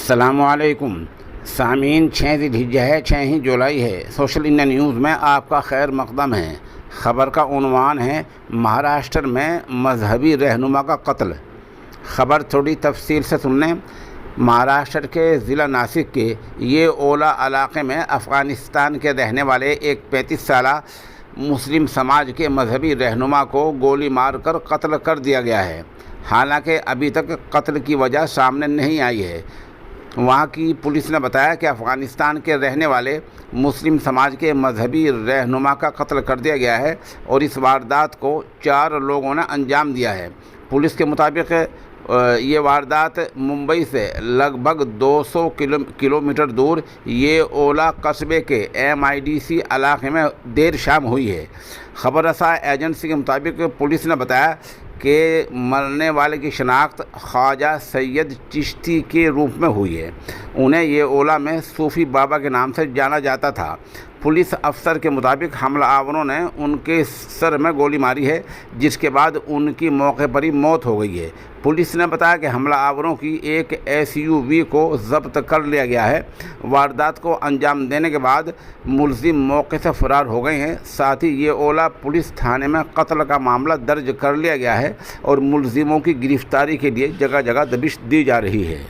السلام علیکم سامعین، 6 ذی الحجہ ہے، 6 ہی جولائی ہے۔ سوشل انڈیا نیوز میں آپ کا خیر مقدم ہے۔ خبر کا عنوان ہے مہاراشٹر میں مذہبی رہنما کا قتل۔ خبر تھوڑی تفصیل سے سن لیں۔ مہاراشٹر کے ضلع ناسک کے یہ اولا علاقے میں افغانستان کے رہنے والے ایک 35 سالہ مسلم سماج کے مذہبی رہنما کو گولی مار کر قتل کر دیا گیا ہے۔ حالانکہ ابھی تک قتل کی وجہ سامنے نہیں آئی ہے۔ وہاں کی پولیس نے بتایا کہ افغانستان کے رہنے والے مسلم سماج کے مذہبی رہنما کا قتل کر دیا گیا ہے اور اس واردات کو 4 لوگوں نے انجام دیا ہے۔ پولیس کے مطابق یہ واردات ممبئی سے لگ بھگ 200 کلومیٹر دور یہ اولا قصبے کے MIDC علاقے میں دیر شام ہوئی ہے۔ خبر رساں ایجنسی کے مطابق پولیس نے بتایا کہ مرنے والے کی شناخت خواجہ سید چشتی کے روپ میں ہوئی ہے۔ انہیں یہ اولا میں صوفی بابا کے نام سے جانا جاتا تھا۔ پولیس افسر کے مطابق حملہ آوروں نے ان کے سر میں گولی ماری ہے، جس کے بعد ان کی موقع پر ہی موت ہو گئی ہے۔ پولیس نے بتایا کہ حملہ آوروں کی ایک SUV کو ضبط کر لیا گیا ہے۔ واردات کو انجام دینے کے بعد ملزم موقع سے فرار ہو گئے ہیں۔ ساتھ ہی یہ اولا پولیس تھانے میں قتل کا معاملہ درج کر لیا گیا ہے اور ملزموں کی گرفتاری کے لیے جگہ جگہ دبش دی جا رہی ہے۔